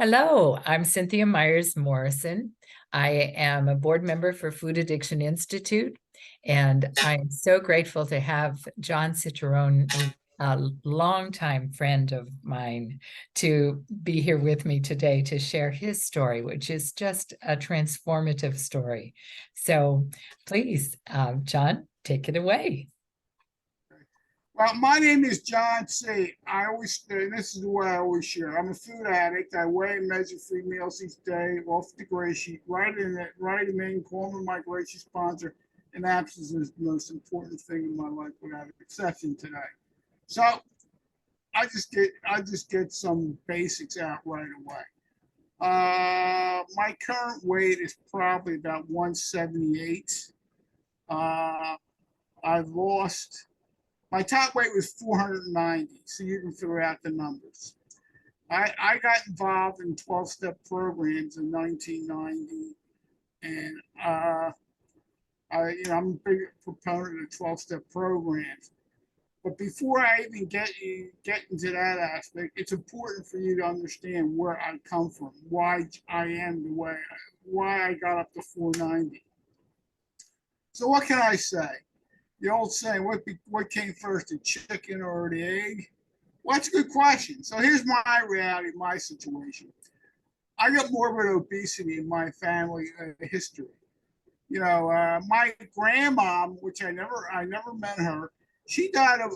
Hello, I'm Cynthia Myers-Morrison. I am a board member for Food Addiction Institute, and I'm so grateful to have John Citeroni, a longtime friend of mine, to be here with me today to share his story, which is just a transformative story. So please, John, take it away. Well, my name is John C. I always, and this is the way I always share. I'm a food addict. I weigh and measure 3 meals each day off the gray sheet. Write them in, call me my gracious sponsor. And absence is the most important thing in my life without exception today. So I just get some basics out right away. My current weight is probably about 178. Uh, I've lost My top weight was 490, so you can figure out the numbers. I got involved in 12-step programs in 1990, and I'm a big proponent of 12-step programs. But before I even get into that aspect, it's important for you to understand where I come from, why I am the way, why I got up to 490. So what can I say? The old saying, what came first, the chicken or the egg? Well, that's a good question. So here's my reality, my situation. I got morbid obesity in my family history. My grandma, which I never met her, she died of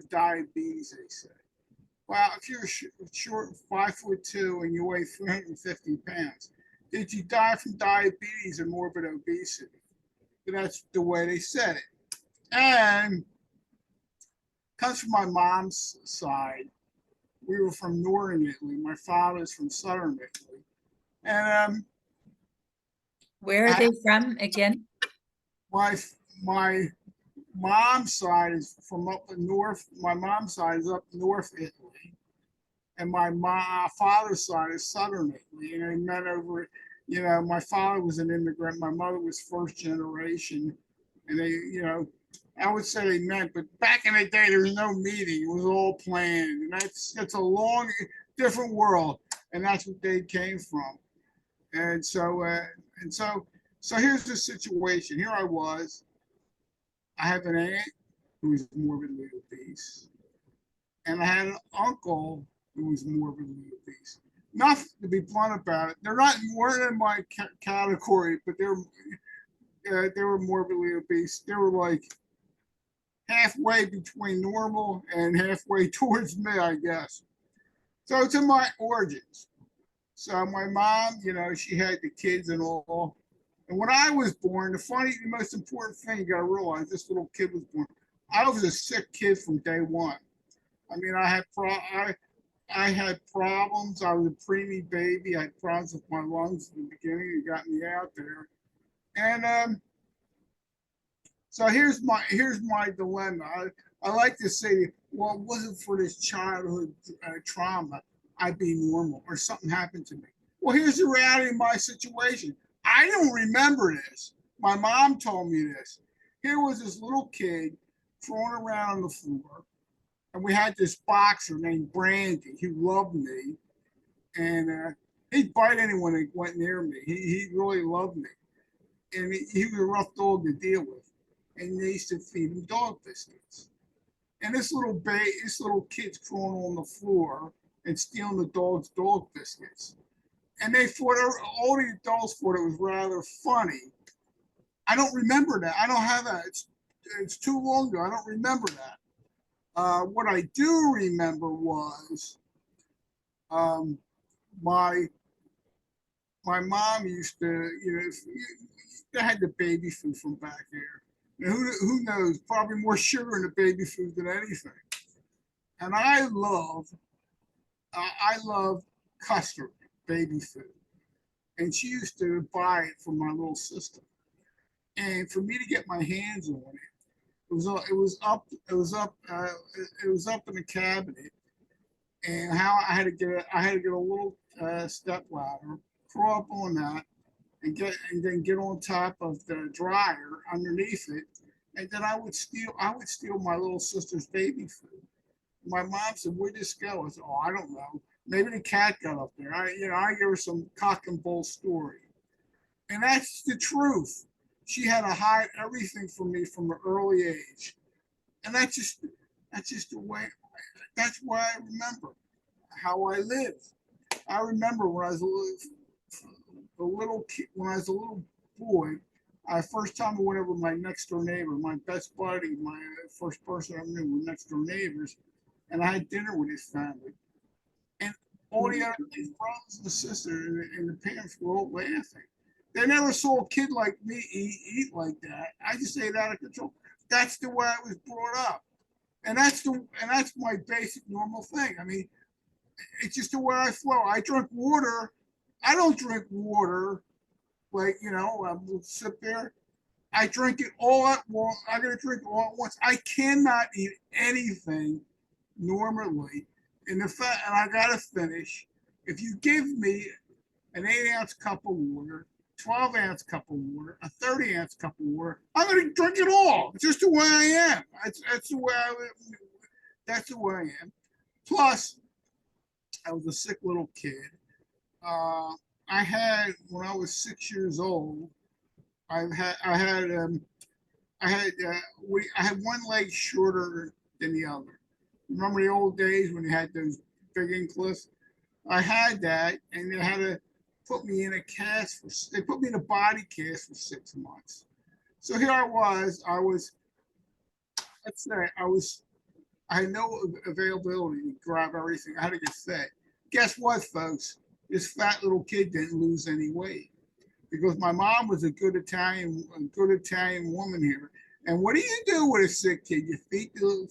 diabetes. They say. Well, if you're short, 5'2" and you weigh 350 pounds, did you die from diabetes or morbid obesity? That's the way they said it. And comes from my mom's side. We were from northern Italy. My father's from southern Italy. And Where are I, they from again? my my mom's side is from up in north. My mom's side is up north Italy, and my father's side is southern Italy. And they met over. My father was an immigrant. My mother was first generation, and I would say they met, but back in the day, there was no meeting. It was all planned, and that's a long, different world, and that's what they came from. And so here's the situation. Here I was. I have an aunt who was morbidly obese, and I had an uncle who was morbidly obese. Nothing to be blunt about it. They're not weren't in my category, but they were morbidly obese. They were like halfway between normal and halfway towards me, I guess. So it's in my origins. So my mom, she had the kids and all. And when I was born, the most important thing you got to realize, this little kid was born. I was a sick kid from day one. I mean, I had problems. I was a preemie baby. I had problems with my lungs in the beginning. It got me out there. And So here's my dilemma. I like to say, well, it wasn't for this childhood trauma, I'd be normal or something happened to me. Well, here's the reality of my situation. I don't remember this. My mom told me this. Here was this little kid throwing around on the floor, and we had this boxer named Brandy. He loved me, and he'd bite anyone that went near me. He really loved me, and he was a rough dog to deal with. And they used to feed him dog biscuits. And this little kid's crawling on the floor and stealing the dog's dog biscuits. And they thought all the adults thought it was rather funny. I don't remember that. I don't have that. It's too long ago. I don't remember that. What I do remember was um, my my mom used to, they had the baby food from back there. And who knows? Probably more sugar in the baby food than anything. And I love custard baby food, and she used to buy it for my little sister. And for me to get my hands on it was up in the cabinet, and how I had to get a little step ladder, crawl up on that, and then get on top of the dryer underneath it, and then I would steal my little sister's baby food. My mom said, "Where'd this go?" I said, "Oh, I don't know." Maybe the cat got up there. I give her some cock and bull story. And that's the truth. She had to hide everything from me from an early age. And that's just the way, that's why I remember how I lived. I remember when I was a little kid, when I was a little boy, I first time I went over to my next door neighbor, my best buddy, my first person I knew were next door neighbors, and I had dinner with his family. And all the other his brothers and sisters and the parents were all laughing. They never saw a kid like me eat like that. I just ate out of control. That's the way I was brought up, and that's my basic normal thing. I mean, it's just the way I flow. I drink water. I don't drink water like I will sit there. I drink it all at once. I gotta drink it all at once. I cannot eat anything normally. And I gotta finish. If you give me an 8-ounce cup of water, 12-ounce cup of water, a 30-ounce cup of water, I'm gonna drink it all. It's just the way I am. That's the way I live. That's the way I am. Plus, I was a sick little kid. Uh, I had when I was 6 years old. I had one leg shorter than the other. Remember the old days when you had those big inclifts? I had that, and they had to put me in a cast they put me in a body cast for 6 months. So here I was. Let's say I had no availability to grab everything. I had to get fed. Guess what, folks? This fat little kid didn't lose any weight because my mom was a good Italian woman here. And what do you do with a sick kid? You feed the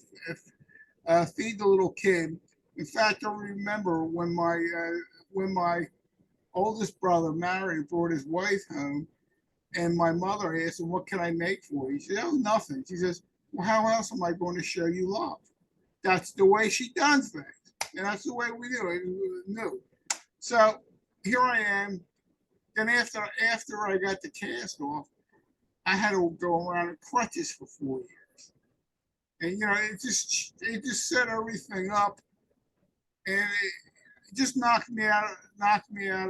little kid. In fact, I remember when my oldest brother married and brought his wife home, and my mother asked him, "What can I make for you?" He said, "Oh, nothing." She says, "Well, how else am I going to show you love?" That's the way she does things, and that's the way we do it. No. So here I am. Then after I got the cast off, I had to go around in crutches for 4 years, and it just set everything up, and it just knocked me out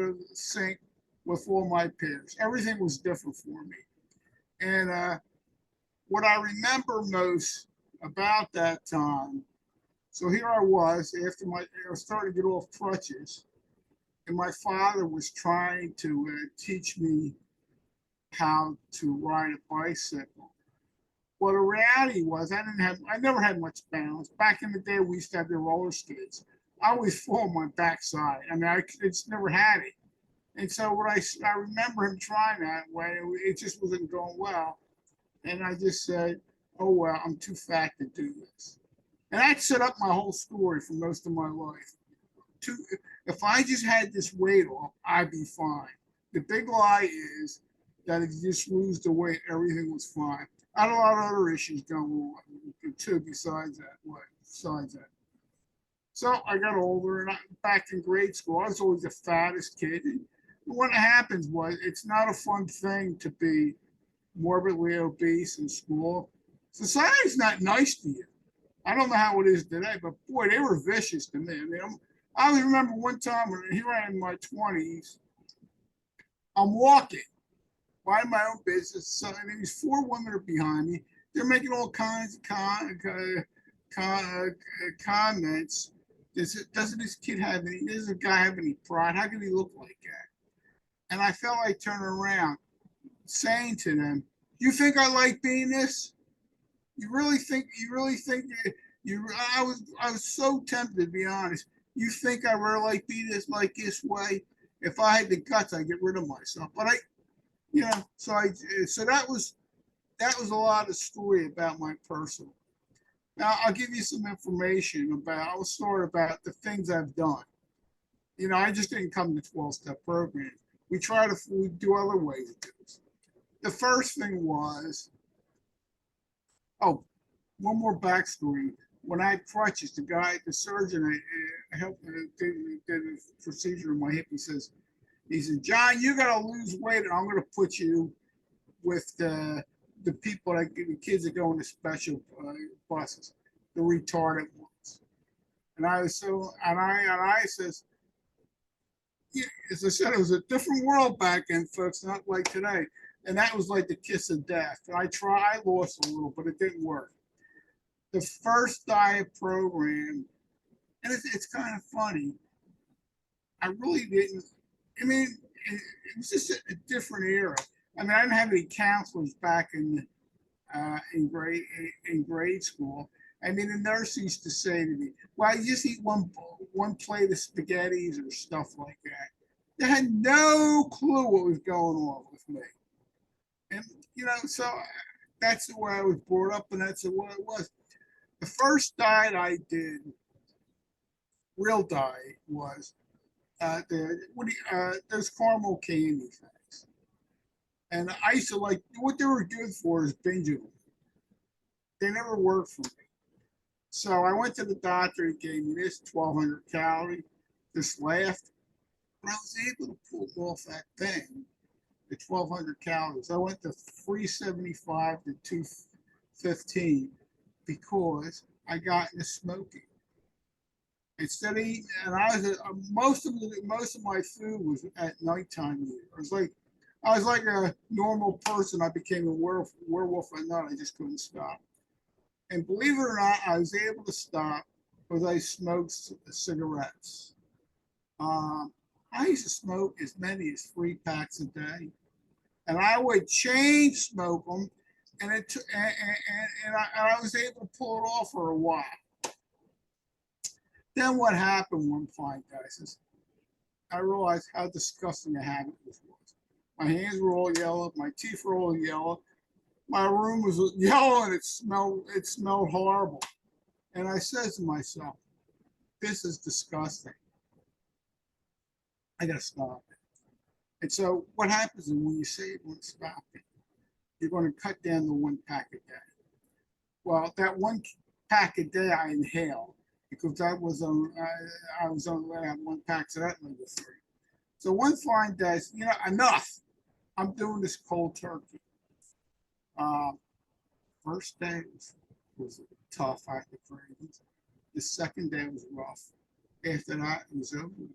of the sync with all my peers. Everything was different for me, and what I remember most about that time. So here I was after I was starting to get off crutches, and my father was trying to teach me how to ride a bicycle. Well, the reality was I never had much balance. Back in the day, we used to have the roller skates. I always fall on my backside. I mean, I just never had it. And so I remember him trying that way. It just wasn't going well. And I just said, "Oh well, I'm too fat to do this." And that set up my whole story for most of my life. Too, if I just had this weight off, I'd be fine. The big lie is that if you just lose the weight, everything was fine. I had a lot of other issues going on too besides that. Besides that. So I got older, and back in grade school, I was always the fattest kid. And what happens was, it's not a fun thing to be morbidly obese in school. Society's not nice to you. I don't know how it is today, but boy, they were vicious to me. I mean, I always remember one time when here I am in my 20s, I'm walking, minding my own business. So, and these four women are behind me. They're making all kinds of comments. Doesn't this kid have any? Does this guy have any pride? How can he look like that? And I felt like turning around, saying to them, "You think I like being this? You really think? You really think you? I was so tempted to be honest. You think I really like being this way? If I had the guts, I'd get rid of myself. But so that was a lot of story about my personal. Now I'll give you some information about. I'll start about the things I've done. I just didn't come to 12-step program. We do other ways of doing this. The first thing was, oh, one more backstory. When I had crutches, the surgeon, I helped did a procedure in my hip. He said, "John, you got to lose weight, and I'm going to put you with the people the kids that go into special buses, the retarded ones." And I was so, and I says, as I said, it was a different world back then, folks, not like today. And that was like the kiss of death. I lost a little, but it didn't work. The first diet program, and it's kind of funny. I really didn't. I mean, it was just a different era. I mean, I didn't have any counselors back in grade school. I mean, the nurse used to say to me, "Well, you just eat one plate of spaghettis or stuff like that." They had no clue what was going on with me, and so that's the way I was brought up, and that's the way it was. The first diet I did, real diet, was those caramel candy things, and I used to like what they were good for is binging them. They never worked for me. So I went to the doctor. He gave me this 1,200 calorie. This laughed, but I was able to pull off that thing, the 1,200 calories. I went to 375 to 215 because I got into smoking. Instead of eating, and I was most of my food was at nighttime. I was like a normal person. I became a werewolf at night. I just couldn't stop. And believe it or not, I was able to stop because I smoked cigarettes. Um, I used to smoke as many as 3 packs a day, and I would chain smoke them, and I was able to pull it off for a while. Then what happened one fine day is I realized how disgusting a habit this was. My hands were all yellow, my teeth were all yellow, my room was yellow, and it smelled horrible. And I said to myself, "This is disgusting. I gotta stop it." And so what happens is when you say you're going to stop it, you're going to cut down to 1 pack a day. Well, that 1 pack a day I inhaled because I was only have 1 pack, so that made it 3. So one fine day, enough. I'm doing this cold turkey. Um, First day was tough. I had the cravings. The second day was rough. After that, it was over with.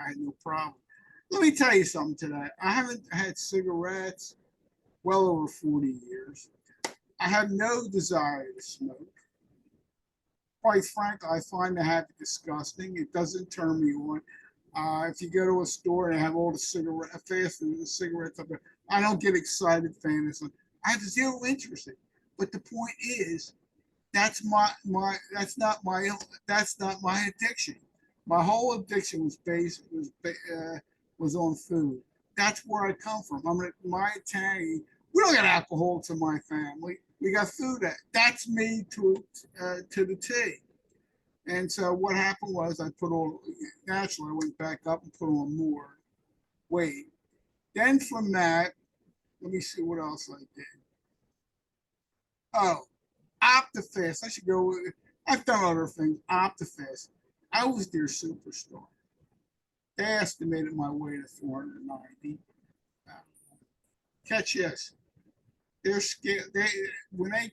I had no problem. Let me tell you something today. I haven't had cigarettes well over 40 years. I have no desire to smoke. Quite frankly, I find the habit disgusting. It doesn't turn me on. If you go to a store and they have all the fast food, the cigarettes up there, I don't get excited, fantasy. I have zero interest in it. But the point is, that's not my addiction. My whole addiction was on food. That's where I come from. My Italian. We don't got alcohol to my family. We got food. That's me to the T. And so what happened was naturally I went back up and put on more weight. Then from that, let me see what else I did. Oh, Optifast. I should go. I've done other things. Optifast. I was their superstar. They estimated my weight at 490. Uh, Catch this. Their scale. When I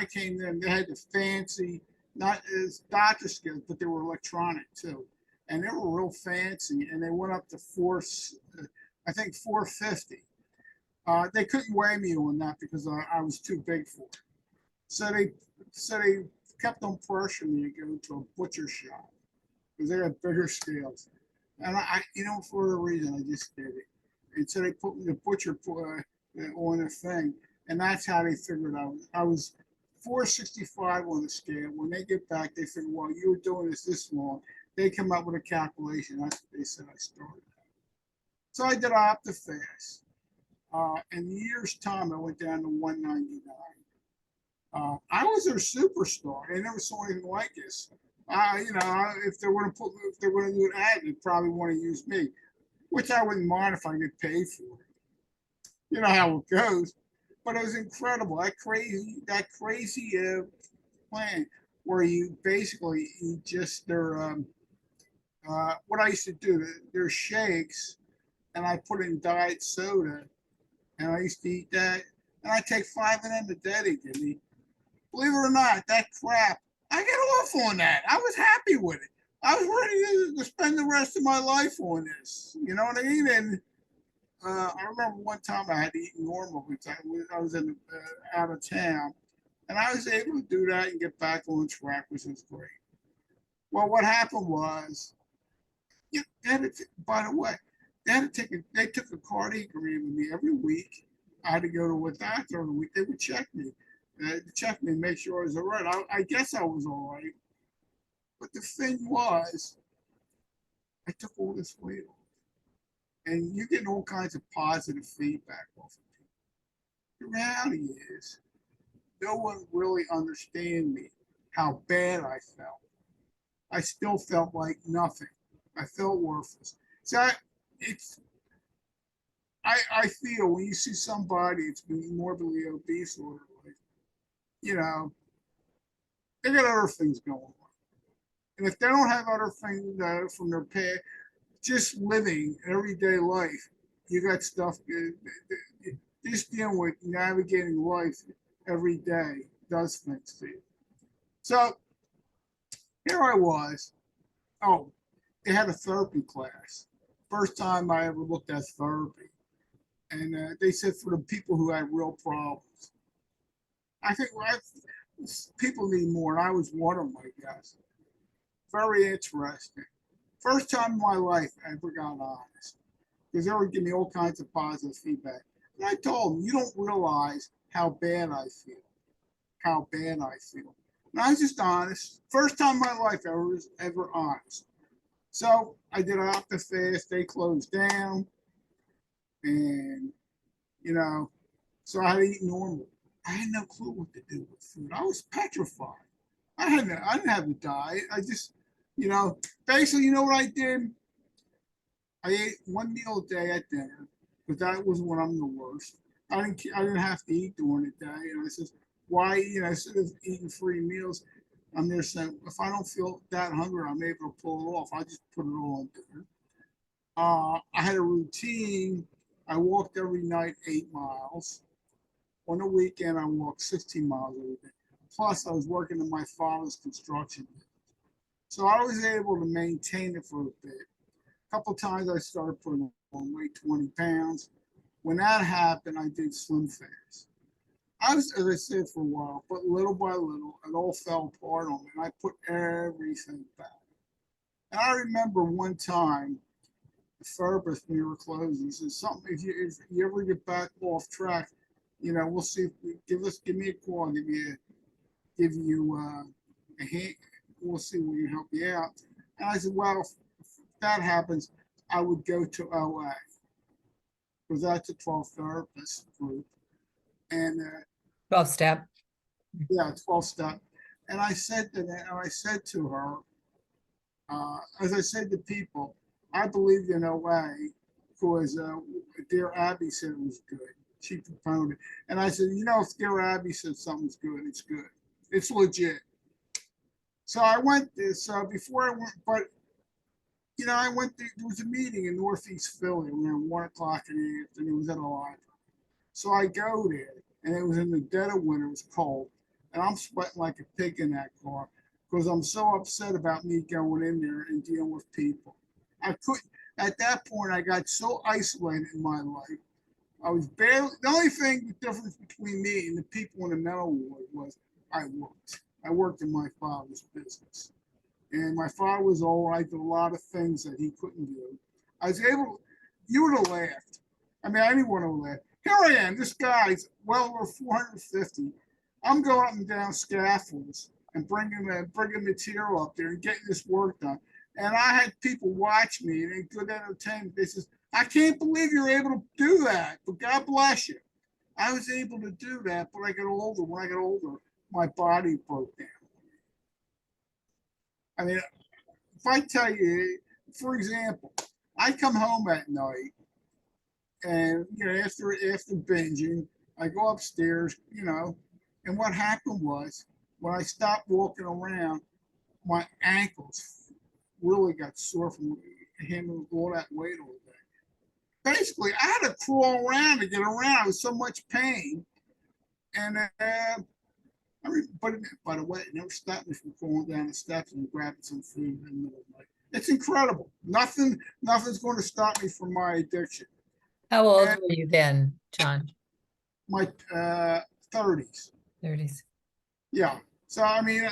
came in, they had the fancy, not as doctor scales, but they were electronic too, and they were real fancy. And they went up to I think 450. They couldn't weigh me on that because I was too big for it. So they kept on pressuring me to go to a butcher shop because they had bigger scales. And for a reason, I just did it. And so they put me the butcher on a thing, and that's how they figured out. I was 465 on the scale. When they get back, they figured, well, you were doing this long. They come up with a calculation. That's what they said I started. So I did OptiFast. In a year's time, I went down to 199. I was their superstar. They never saw anything like this. If they're going to do an ad, they probably want to use me, which I wouldn't mind if I get paid for it. You know how it goes. But it was incredible. That crazy plan where you basically eat just what I used to do. Their shakes, and I put in diet soda, and I used to eat that, and I take 5 of them a day they give me. Believe it or not, that crap, I get off on that. I was happy with it. I was ready to spend the rest of my life on this. You know what I mean? And I remember one time I had to eat normal because I was out of town, and I was able to do that and get back on track, which was great. Well, what happened was, yeah, by the way, they took a cardiogram with me every week. I had to go to a doctor every week. They would check me, and make sure I was all right. I guess I was all right. But the thing was, I took all this weight off, and you get all kinds of positive feedback off of it. The reality is, no one really understand me, how bad I felt. I still felt like nothing. I felt worthless. So it's I feel when you see somebody that's been morbidly obese or like, you know, they got other things going on. And if they don't have other things from their past, just living everyday life, you got stuff just dealing with navigating life every day does things to you. So here I was. Oh, they had a therapy class. First time I ever looked at therapy. And they said for the people who had real problems. I think people need more, and I was one of them, I guess. Very interesting. First time in my life I ever got honest because they were giving me all kinds of positive feedback. And I told them, you don't realize how bad I feel, how bad I feel. And I was just honest. First time in my life I was ever honest. So I did off the fast. They closed down, and you know, so I had to eat normal. I had no clue what to do with food. I was petrified. I didn't have a diet. I just, you know, basically, you know what I did? I ate one meal a day at dinner, but that was when I'm the worst. I didn't have to eat during the day, and I said, why? You know, instead of eating 3 meals, I'm there saying, if I don't feel that hungry, I'm able to pull it off. I just put it all on dinner. I had a routine. I walked every night 8 miles. On the weekend, I walked 16 miles every day. Plus, I was working in my father's construction. So I was able to maintain it for a bit. A couple of times I started putting on weight, 20 pounds. When that happened, I did slim fast. I was, as I said, for a while, but little by little, it all fell apart on me, and I put everything back. And I remember one time, the therapist when we were closing, he said, "Something if you ever get back off track, you know, we'll see. Give me a call, and give you a hand. We'll see we can help you out." And I said, "Well, if that happens, I would go to OA because that's a 12 therapist group, and 12 step. yeah, 12 step." And I said to her, as I said to people, I believed in OA because dear Abby said it was good. She proponed it. And I said, you know, if dear Abby said something's good, it's good. It's legit. So I went there. So before I went, but you know, there was a meeting in Northeast Philly around 1 o'clock in the afternoon. It was at a library. So I go there, and it was in the dead of winter. It was cold, and I'm sweating like a pig in that car because I'm so upset about me going in there and dealing with people. I couldn't. At that point, I got so isolated in my life. I was barely. The only thing, the difference between me and the people in the mental ward was I worked. I worked in my father's business, and my father was old. I did a lot of things that he couldn't do. I was able. You would have laughed. I mean, anyone would laugh. Here I am. This guy's well over 450. I'm going up and down scaffolds and bringing material up there and getting this work done. And I had people watch me and good entertainment. They says, "I can't believe you're able to do that, but God bless you." I was able to do that, but I got older. When I got older, my body broke down. I mean, if I tell you, for example, I come home at night and you know after binging, I go upstairs, you know, and what happened was when I stopped walking around, my ankles really got sore from handling all that weight all day. Basically, I had to crawl around to get around. I was so much pain, and I mean, but by the way, it never stopped me from crawling down the steps and grabbing some food in the middle of the It's incredible. Nothing's going to stop me from my addiction. How old And were you then, John? my 30s. 30s. Yeah. So I mean,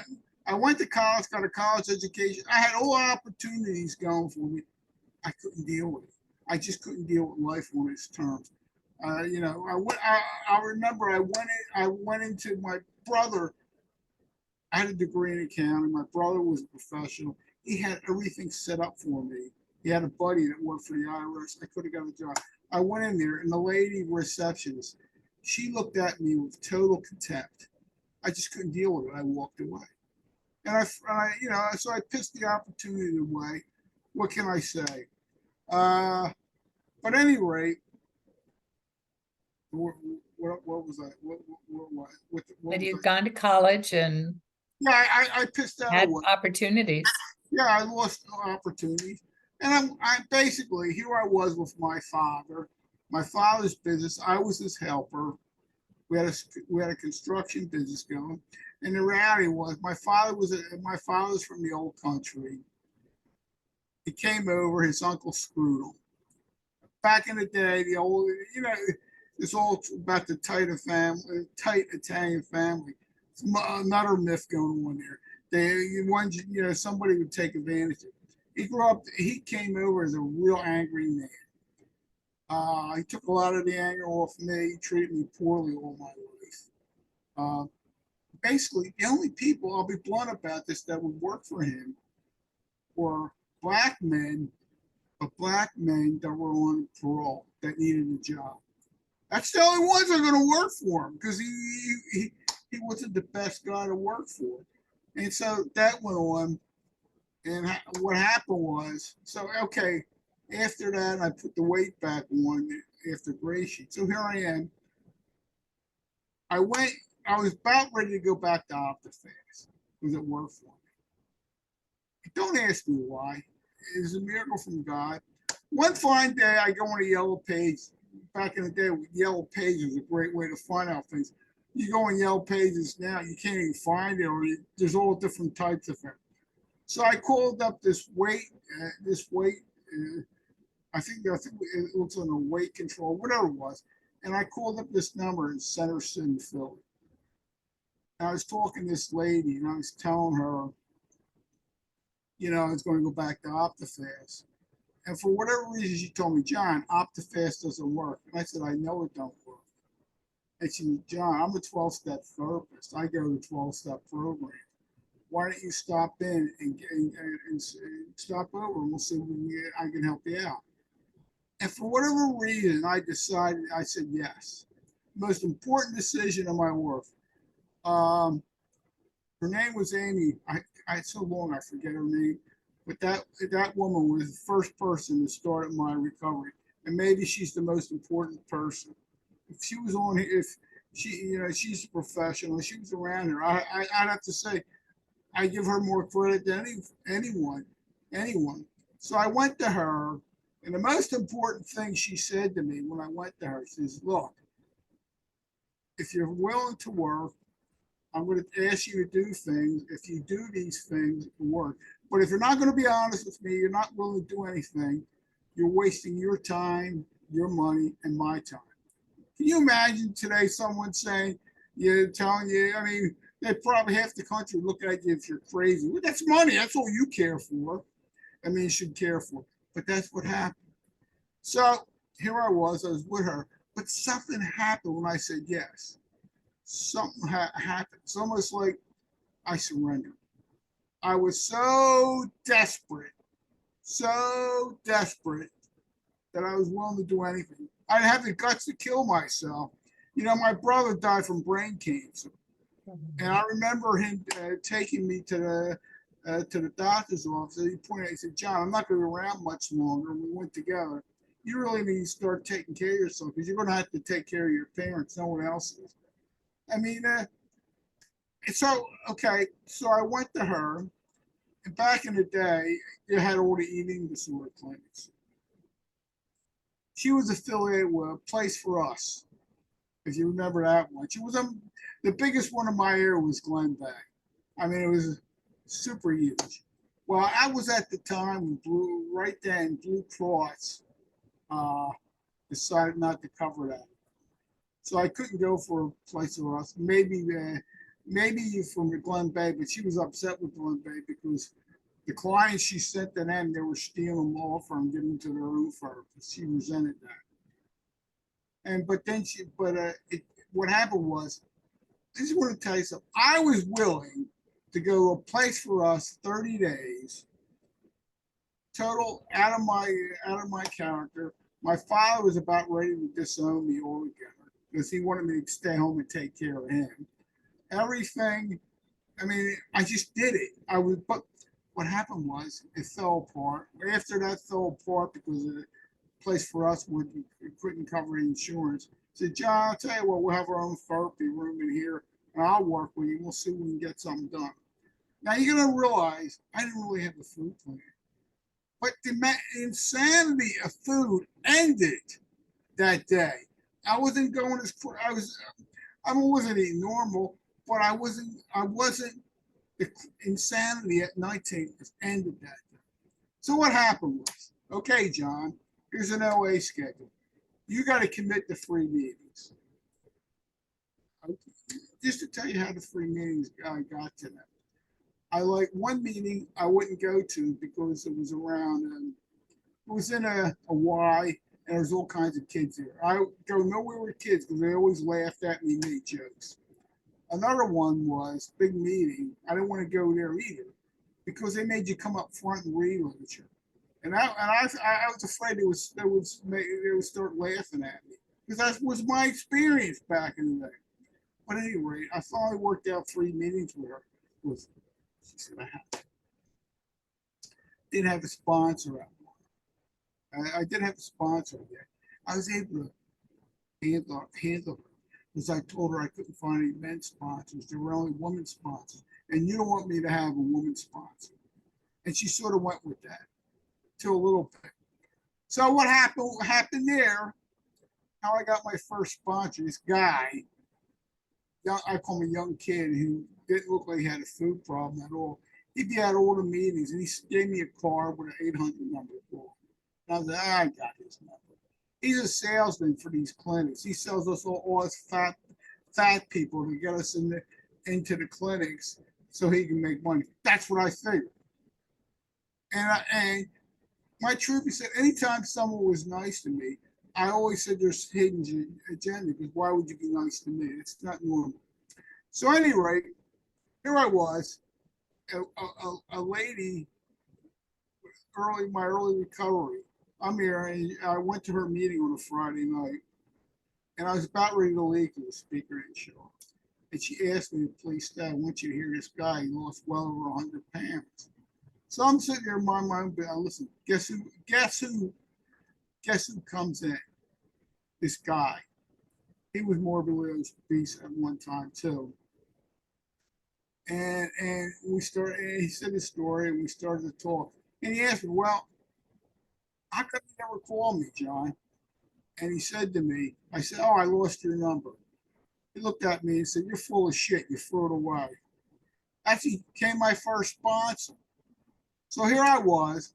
I went to college, got a college education. I had all opportunities going for me. I couldn't deal with it. I just couldn't deal with life on its terms. You know, I remember I went into my brother. I had a degree in accounting. My brother was a professional. He had everything set up for me. He had a buddy that worked for the IRS. I could have got a job. I went in there, and the lady receptionist, she looked at me with total contempt. I just couldn't deal with it. I walked away, you know, so I pissed the opportunity away. What can I say? Uh, but at any rate, what, what was I? What Had was you I? gone to college and Yeah, I pissed that had away. opportunities? Yeah, I lost opportunities. And I basically, here I was with my father's business. I was his helper. We had a construction business going. And the reality was, my father's from the old country. He came over. His uncle screwed him. Back in the day, the old, you know, it's all about the tight Italian family. It's another myth going on there. You know, somebody would take advantage of it. He grew up. He came over as a real angry man. He took a lot of the anger off me. He treated me poorly all my life. Uh, Basically, the only people, I'll be blunt about this, that would work for him were black men, but black men that were on parole that needed a job. That's the only ones that are going to work for him because he wasn't the best guy to work for. And so that went on. And what happened was, so okay, after that, I put the weight back on after gray sheet. So here I am. I went, I was about ready to go back to OptiFast because it worked for me. Don't ask me why. It was a miracle from God. One fine day, I go on a yellow page. Back in the day, yellow page was a great way to find out things. You go on yellow pages now, you can't even find it, or there's all different types of things. So I called up this weight. I think it looks on a weight control, whatever it was, and I called up this number in Center City, Philly. And I was talking to this lady, and I was telling her, you know, I was going to go back to OptiFast. And for whatever reason, she told me, John, OptiFast doesn't work. And I said, I know it don't work. And she said, John, I'm a 12-step therapist. I go to the 12-step program. Why don't you stop in and stop over and we'll see if I can help you out. And for whatever reason, I said yes. Most important decision of my life. Um, Her name was Amy. It's so long I forget her name, but that woman was the first person that started my recovery, and maybe she's the most important person. If she was on, if she, you know, she's a professional. If she was around here, I'd have to say I give her more credit than anyone. So I went to her, and the most important thing she said to me when I went to her, she says, "Look, if you're willing to work, I'm going to ask you to do things. If you do these things, it will work. But if you're not going to be honest with me, you're not willing to do anything, you're wasting your time, your money, and my time." Can you imagine today someone saying, you're telling you, I mean, they probably half the country look at you if you're crazy. Well, that's money. That's all you care for. I mean, you should care for. But that's what happened. So here I was with her, but something happened when I said yes. Something happened. It's almost like I surrendered. I was so desperate that I was willing to do anything. I didn't have the guts to kill myself. You know, my brother died from brain cancer, and I remember him taking me to the doctor's office. And he pointed out, he said, "John, I'm not going to be around much longer." We went together. You really need to start taking care of yourself because you're going to have to take care of your parents. No one else is. I mean, so okay, so I went to her, and back in the day, you had all the eating disorder clinics. She was affiliated with a Place for Us, if you remember that one. She was the biggest one in my area was Glen Bay. I mean, it was super huge. Well, I was at the time when right then Blue Cross uh, decided not to cover that. So I couldn't go for a place of us. Maybe you from Glen Bay, but she was upset with Glen Bay because the clients she sent to them, they were stealing them all from giving them to their own firm. She resented that. And but then she, but what happened was, I just want to tell you something. I was willing to go to a place for us 30 days, total out of my character. My father was about ready to disown me altogether because he wanted me to stay home and take care of him. Everything. I mean, I just did it. I was, but what happened was it fell apart. After that fell apart because the place for us couldn't cover insurance. I said, John, I'll tell you what, we'll have our own therapy room in here, and I'll work with you. We'll see if we can get something done. Now you're gonna realize I didn't really have a food plan, but the insanity of food ended that day. I wasn't going as I wasn't eating normal, but I wasn't the insanity at 19 ended that day. So what happened was, okay, John, here's an OA schedule. You got to commit to 3 meetings. Just to tell you how the 3 meetings I got to them. I like one meeting I wouldn't go to because it was around, it was in a Y, and there's all kinds of kids there. I go nowhere with kids because they always laughed at me, made jokes. Another one was big meeting. I didn't want to go there either because they made you come up front and read literature. And I was afraid they would start laughing at me because that was my experience back in the day. But anyway, I finally worked out 3 meetings with her. With she said didn't have a sponsor at one. I did have a sponsor there. I was able to handle her because I told her I couldn't find any men's sponsors. There were only women sponsors, and you don't want me to have a woman sponsor. And she sort of went with that to a little bit. So what happened there? How I got my first sponsor? This guy, I call him a young kid who didn't look like he had a food problem at all. He'd be at all the meetings, and he gave me a card with an 800 number for him. And I was like, I got his number. He's a salesman for these clinics. He sells us all us fat people to get us into the clinics so he can make money. That's what I figured. And my trooper said anytime someone was nice to me, I always said there's hidden agenda because why would you be nice to me? It's not normal. So, at any rate, here I was, a lady, my early recovery. I'm here, and I went to her meeting on a Friday night, and I was about ready to leave because the speaker didn't show up. And she asked me to please stay. I want you to hear this guy. He lost well over 100 pounds. So I'm sitting there, mind my own business. Listen, guess who comes in? This guy. He was morbidly obese at one time too. And we started. And he said his story, and we started to talk. And he asked me, "Well, how come you never called me, John?" And he said to me, "I said, oh, I lost your number." He looked at me and said, "You're full of shit. You threw it away." Actually, became my first sponsor. So here I was.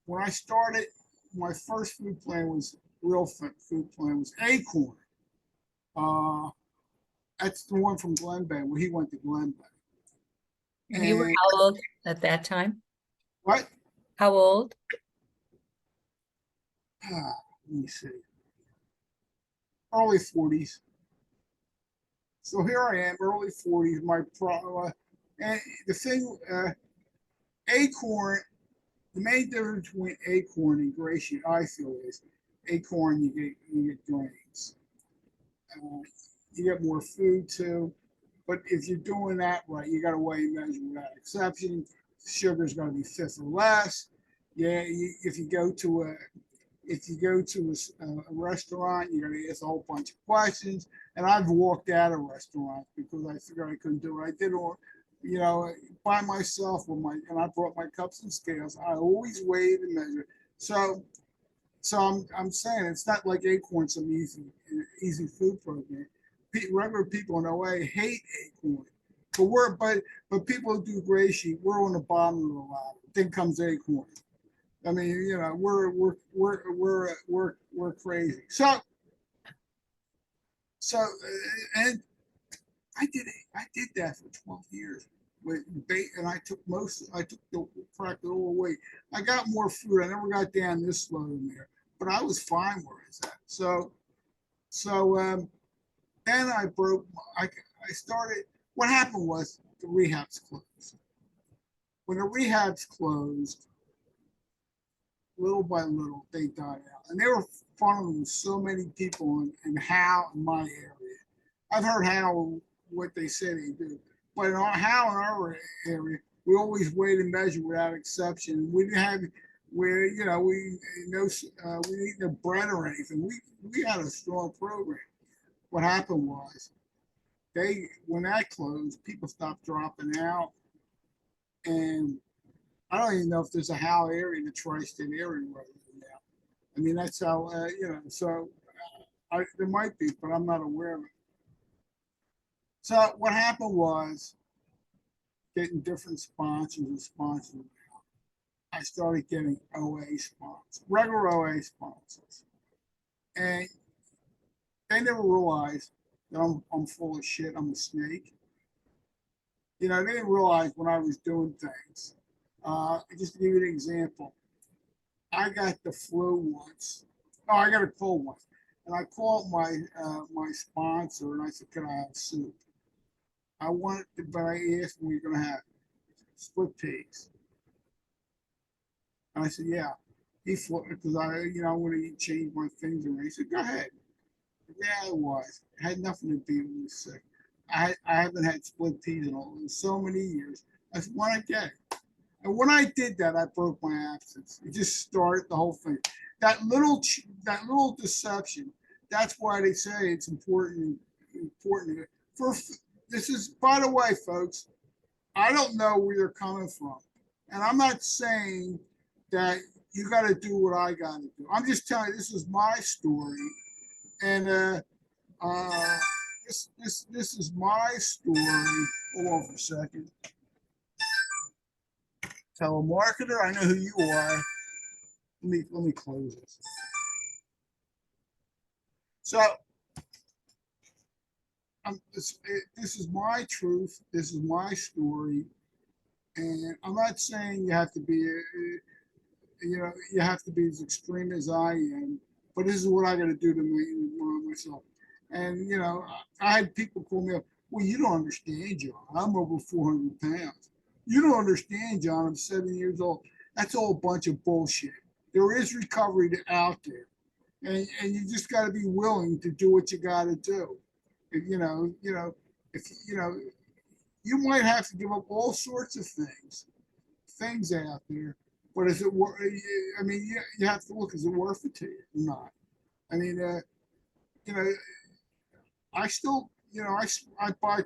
When I started, my first food plan was real food plan was Acorn. Uh, that's the one from Glen Bay, where he went to Glen Bay. And you were how old at that time? What? How old? Let me see. Early 40s. So here I am, early 40s. And the thing, Acorn, the main difference between Acorn and Gracie, I feel, is Acorn you get grains. You get more food too. But if you're doing that right, you got to weigh and measure without exception. Sugar's got to be fifth or less. Yeah, if you go to a restaurant, you got to ask a whole bunch of questions. And I've walked out of restaurants because I figured I couldn't do it. I did all, by myself and I brought my cups and scales. I always weighed and measured. So I'm saying it's not like Acorn, some easy food program. Regular people in OA hate Acorn but people who do gray sheet, we're on the bottom of the ladder. Then comes acorn. I mean, we're crazy. So and I did that for 12 years with bait, and I took the practice all away. I got more food. I never got down this low in there, but I was fine where it's at. So then I broke. I started. What happened was the rehabs closed. When the rehabs closed, little by little, they died out, and they were funneling so many people in Hal in my area. I've heard how what they say they do, but in Hal in our area, we always weighed and measured without exception. We didn't have where we didn't eat no bread or anything. We had a strong program. What happened was when that closed, people stopped dropping out, and I don't even know if there's a Hal area in the tri-state area right now. I mean, that's how So there might be, but I'm not aware of it. So what happened was getting different sponsors and sponsors. I started getting OA sponsors, regular OA sponsors, and they never realized that I'm full of shit. I'm a snake. They didn't realize when I was doing things. Just to give you an example, I got the flu once. Oh, I got a cold once, and I called my sponsor and I said, "Can I have soup?" I wanted, but I asked, "What are you going to have?" Split peas. And I said, "Yeah." He flipped because I want to change my things around. He said, "Go ahead." Yeah, it was. It had nothing to do with me sick. I haven't had split peas in so many years. I said, "Why not get it?" And when I did that, I broke my absence. It just started the whole thing. That little deception. That's why they say it's important. Important for this is, by the way, folks. I don't know where you're coming from, and I'm not saying that you got to do what I got to do. I'm just telling you this is my story, and uh, this is my story. Hold on for a second. Telemarketer, I know who you are. Let me close this. So this is my truth. This is my story, and I'm not saying you have to be you have to be as extreme as I am, but this is what I got to do to myself. And I had people call me up. Well, you don't understand, John. I'm over 400 pounds. You don't understand, John. I'm 70 years old. That's all a bunch of bullshit. There is recovery out there, and you just got to be willing to do what you got to do. If you might have to give up all sorts of things out there. But is it worth? I mean, you have to look. Is it worth it to you? Not. I mean, you know, I still, I buy.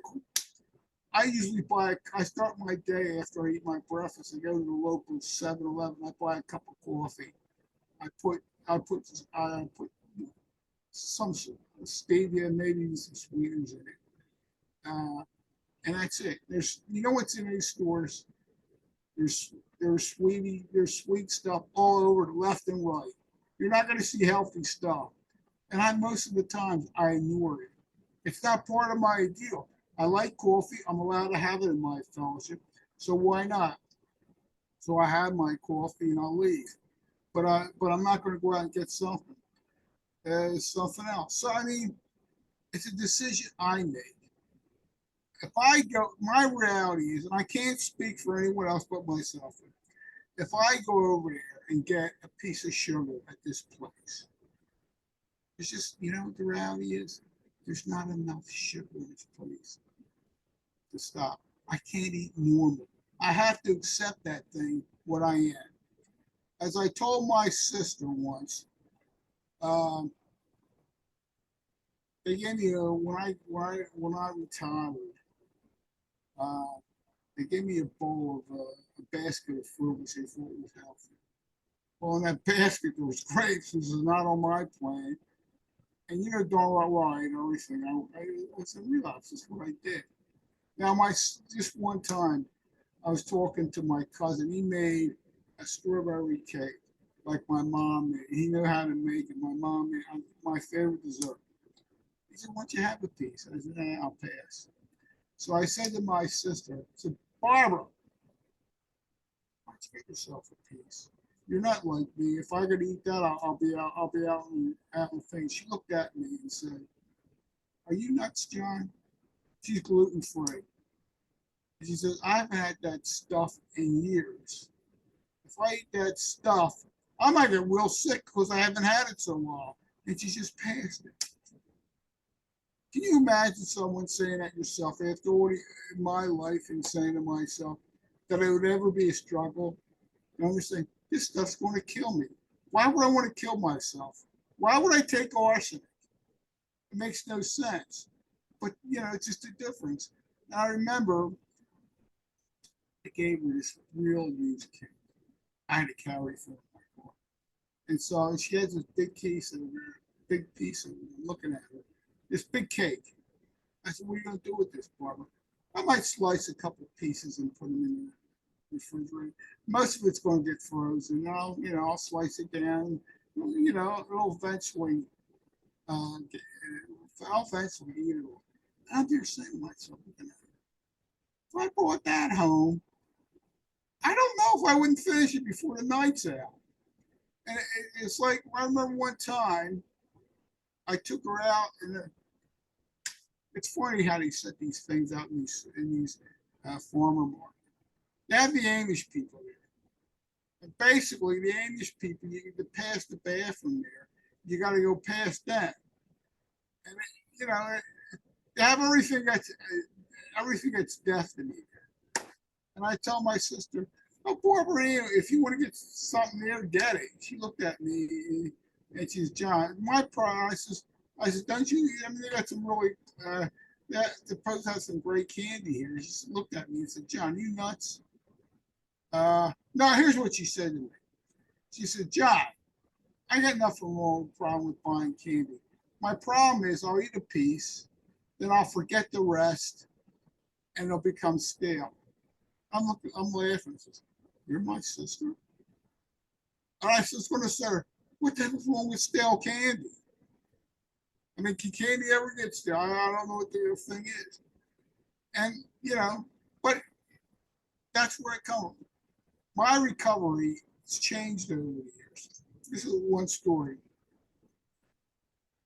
I usually buy. I start my day after I eat my breakfast. I go to the local 7-Eleven. I buy a cup of coffee. I put. I put some stevia, maybe some sweeteners in it, and that's it. What's in these stores? There's sweet stuff all over the left and right. You're not going to see healthy stuff, and most of the times I ignore it. It's not part of my deal. I like coffee. I'm allowed to have it in my fellowship, so why not? So I have my coffee and I'll leave. But I'm not going to go out and get something else. So I mean, it's a decision I make. If I go, my reality is, and I can't speak for anyone else but myself. If I go over there and get a piece of sugar at this place, it's just, what the reality is? There's not enough sugar in this place to stop. I can't eat normal. I have to accept that thing, what I am. As I told my sister once, um, they gave me when I retired, uh, they gave me a bowl of a basket of fruit, which they thought was healthy. Well, in that basket there was grapes. This is not on my plan. And darn well I ate everything. I said, relapse. That's what I did. Now, just one time, I was talking to my cousin. He made a strawberry cake like my mom made. He knew how to make it. My mom made my favorite dessert. He said, "Why don't you have a piece?" I said, I'll pass." So I said to my sister, I said, "Barbara, why don't you get yourself a piece? You're not like me. If I could eat that, I'll be out. I'll be out and things." She looked at me and said, "Are you nuts, John?" She's gluten free. She says, "I haven't had that stuff in years. If I eat that stuff, I might get real sick because I haven't had it so long." And she just passed it. Can you imagine someone saying that yourself after all my life and saying to myself that it would ever be a struggle? And I'm just saying, this stuff's going to kill me. Why would I want to kill myself? Why would I take arsenic? It makes no sense. But, it's just a difference. And I remember they gave me this real used kit. I had to carry for my car. And so she has this big case over there, big piece of it. I'm looking at her. This big cake. I said, "What are you going to do with this, Barbara?" "I might slice a couple pieces and put them in the refrigerator. Most of it's going to get frozen. I'll slice it down. It'll eventually, get, I'll eventually eat it all." I'm there saying to myself, if I brought that home, I don't know if I wouldn't finish it before the night's out. And it's like, I remember one time I took her out, and it's funny how they set these things out in these farmer markets. They have the Amish people there. And basically, the Amish people, you get to pass the bathroom there. You got to go past that. And, they have everything that's destiny there. And I tell my sister, "Oh, Barbara, if you want to get something there, get it." She looked at me and she's, "John, my pride." I said, "Don't you?" I mean, they got some really, the post has some great candy here. She just looked at me and said, "John, you nuts?" No, here's what she said to me. She said, "John, I got nothing wrong problem with buying candy. My problem is I'll eat a piece, then I'll forget the rest, and it'll become stale." I'm laughing. I says, "You're my sister?" And I was going to say, "What the hell's wrong with stale candy? I mean, can candy ever get stale? I don't know what the thing is." And, but that's where it comes. My recovery has changed over the years. This is one story.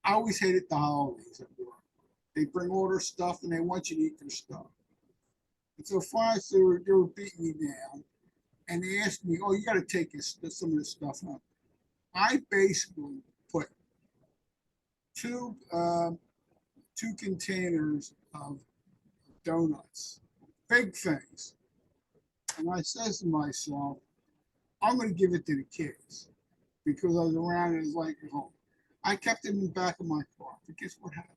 I always hated the holidays at work. They bring all their stuff and they want you to eat their stuff. And so finally, they were beating me down, and they asked me, "Oh, you got to take some of this stuff home." I basically put two two containers of donuts, big things, and I says to myself, "I'm going to give it to the kids," because I was around it as like at home. I kept it in the back of my car. But guess what happened?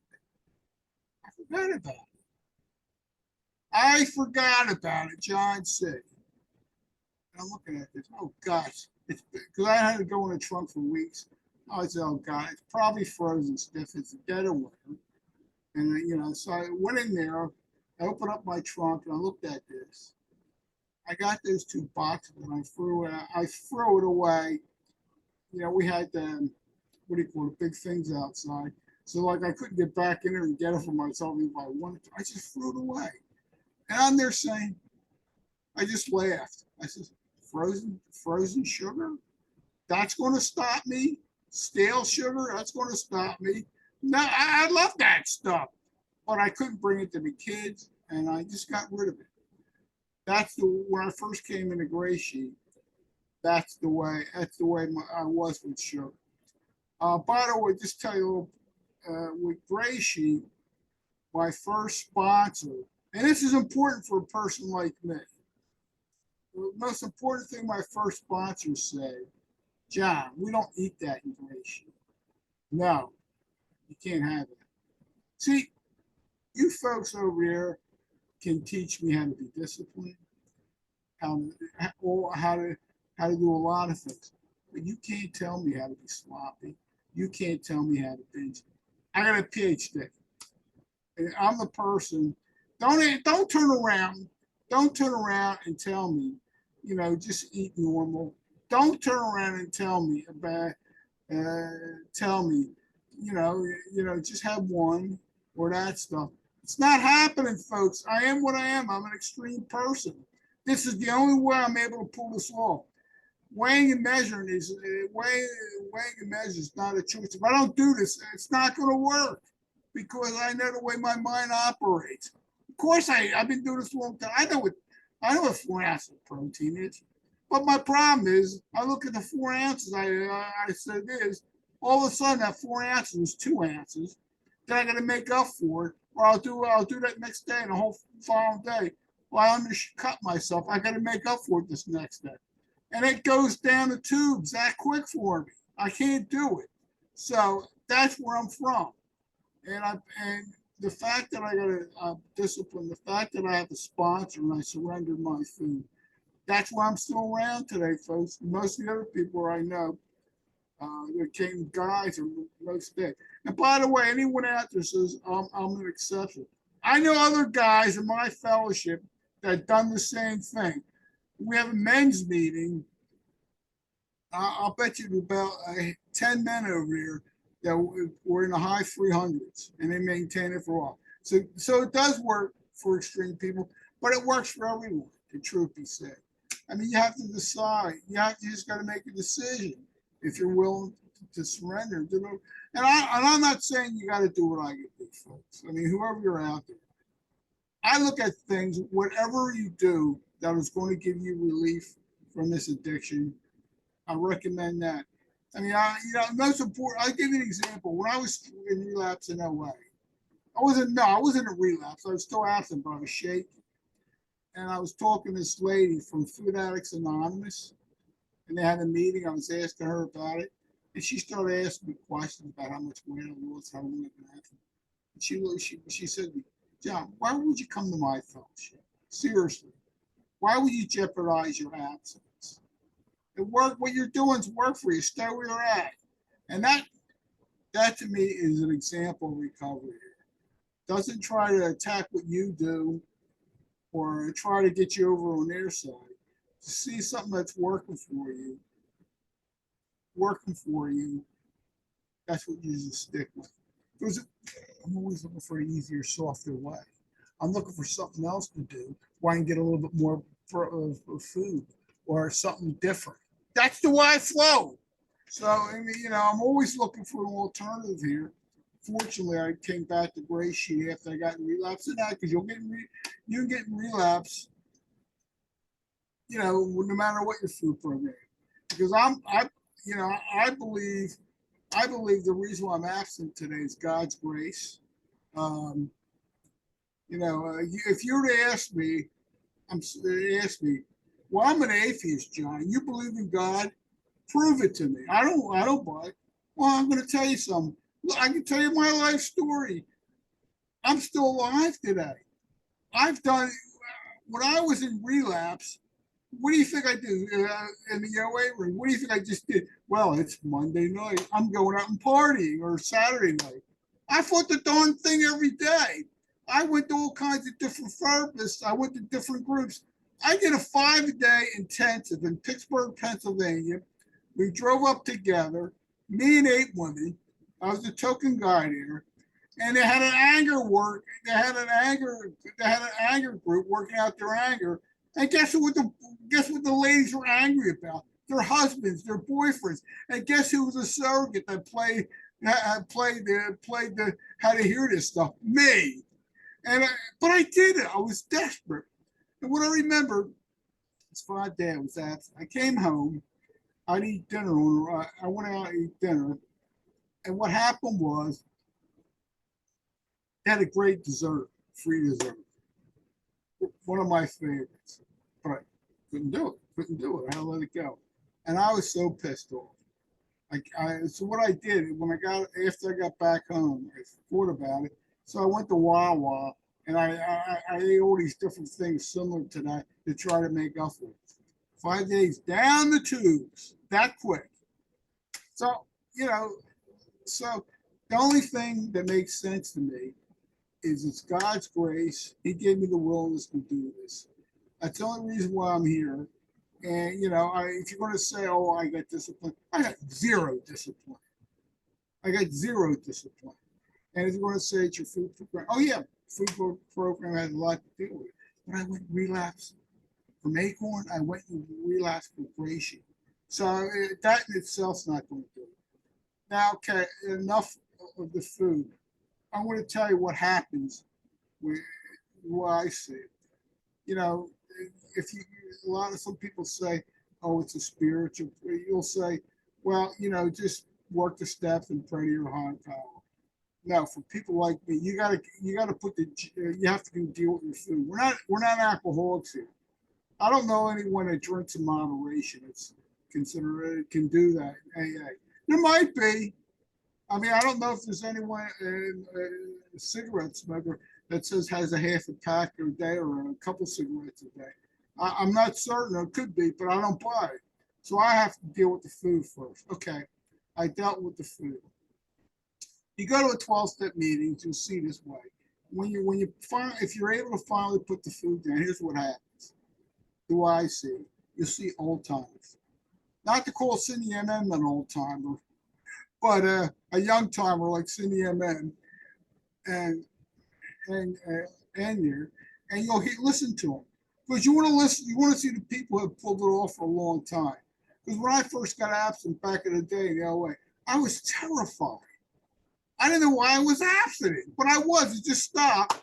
I forgot about it. I forgot about it, John said. And I'm looking at this. Oh gosh, it's because I had to go in the trunk for weeks. I said, "Oh God, it's probably frozen stiff. It's dead of winter." And so I went in there. I opened up my trunk and I looked at this. I got those two boxes and I threw it. I threw it away. We had the what do you call it, big things outside. So like I couldn't get back in there and get it for myself if I wanted to. I just threw it away. And I'm there saying, I just laughed. I said, frozen sugar? That's going to stop me? Stale sugar? That's going to stop me? No, I love that stuff. But I couldn't bring it to the kids, and I just got rid of it. When I first came into Gray Sheet, that's the way I was with sugar. By the way, just tell you with Gray Sheet, my first sponsor, and this is important for a person like me. The most important thing my first sponsor said, "John, we don't eat that in Gray Sheet. No, you can't have it." See, you folks over there can teach me how to be disciplined, how how to how to do a lot of things, but you can't tell me how to be sloppy. You can't tell me how to binge. I got a PhD. And I'm the person Don't turn around. Don't turn around and tell me, just eat normal. Don't turn around and tell me about tell me, just have one or that stuff. It's not happening, folks. I am what I am. I'm an extreme person. This is the only way I'm able to pull this off. Weighing and measuring is weighing and measuring is not a choice. If I don't do this, it's not going to work because I know the way my mind operates. Of course, I've been doing this a long time. I know what 4 ounces of protein is. But my problem is, I look at the 4 ounces I said it is. All of a sudden, that 4 ounces was 2 ounces. Then I got to make up for it, or I'll do that next day and the whole following day. Well, I undercut myself. I got to make up for it this next day, and it goes down the tubes that quick for me. I can't do it. So that's where I'm from, and the fact that I got to discipline, the fact that I have a sponsor and I surrendered my food. That's why I'm still around today, folks. Most of the other people I know, became guys or most dead. And by the way, anyone out there says I'm an exception. I know other guys in my fellowship that done the same thing. We have a men's meeting. I'll bet you about 10 men over here that were in the high 300s, and they maintain it for a while. So it does work for extreme people, but it works for everyone. The truth be said. I mean, you have to decide. You just got to make a decision if you're willing to surrender. I'm not saying you got to do what I do, folks. I mean, whoever you're out there, I look at things. Whatever you do that is going to give you relief from this addiction, I recommend that. I mean, most important. I'll give you an example. When I was in relapse in LA, I wasn't in relapse. I was still absent, but I was shaky. And I was talking to this lady from Food Addicts Anonymous, and they had a meeting. I was asking her about it, and she started asking me questions about how much weight I lost, how long I've been absent. And she said to me, John, why would you come to my fellowship? Seriously, why would you jeopardize your absence? The work, what you're doing is work for you. Stay where you're at, and that to me is an example of recovery. Doesn't try to attack what you do or try to get you over on their side. To see something that's working for you, that's what you just stick with. Because I'm always looking for an easier, softer way. I'm looking for something else to do where I can get a little bit more food or something different. That's the way I flow. So, I mean, I'm always looking for an alternative here. Fortunately, I came back to Gray Sheet after I got in relapse and that because you can get in relapse, no matter what your food program. Because I believe the reason why I'm absent today is God's grace. Um, if you were to ask me, well, I'm an atheist, John. You believe in God? Prove it to me. I don't buy it. Well, I'm going to tell you something. I can tell you my life story. I'm still alive today. I've done when I was in relapse. What do you think I did in the OA room? What do you think I just did? Well, it's Monday night. I'm going out and partying, or Saturday night. I fought the darn thing every day. I went to all kinds of different therapists. I went to different groups. I did a 5-day intensive in Pittsburgh, Pennsylvania. We drove up together, me and 8 women. I was the token guy there. And they had an anger group working out their anger. And guess what the ladies were angry about? Their husbands, their boyfriends. And guess who was a surrogate that played the how to hear this stuff? Me. But I did it. I was desperate. And what I remember, it's 5 days. I was absent. I came home. I'd eat dinner. I went out to eat dinner. And what happened was, they had a great dessert, free dessert. One of my favorites. But I couldn't do it. I had to let it go. And I was so pissed off. So what I did after I got back home, I thought about it. So I went to Wawa and I ate all these different things similar to that to try to make up for it. 5 days down the tubes, that quick. So, so the only thing that makes sense to me is it's God's grace. He gave me the willingness to do this. That's the only reason why I'm here. And if you're going to say, "Oh, I got discipline," I got zero discipline. I got zero discipline. And if you're going to say it's your food program, oh yeah, food program has a lot to do with it. But I went relapse from Acorn. I went and relapse for Gracie. So that in itself is not going to do it. Now, okay, enough of the food. I want to tell you what happens when what I see. You know, if you some people say, "Oh, it's a spiritual," you'll say, "Well, just work the steps and pray to your higher power." No, for people like me, you gotta put you have to deal with your food. We're not alcoholics here. I don't know anyone that drinks in moderation. It's considered can do that in AA. There might be. I mean, I don't know if there's anyone a cigarette smoker that says has a half a pack a day or a couple cigarettes a day. I'm not certain. It could be, but I don't buy it. So I have to deal with the food first. Okay, I dealt with the food. You go to a 12-step meeting, you'll see this way. If you're able to finally put the food down, here's what happens. Do I see? You'll see old timers. Not to call Cindy M an old timer, but a young timer like Cindy M and and you, and you'll listen to them because you want to listen. You want to see the people who have pulled it off for a long time. Because when I first got absent back in the day in LA, I was terrified. I didn't know why I was abstinent, but I was. It just stopped,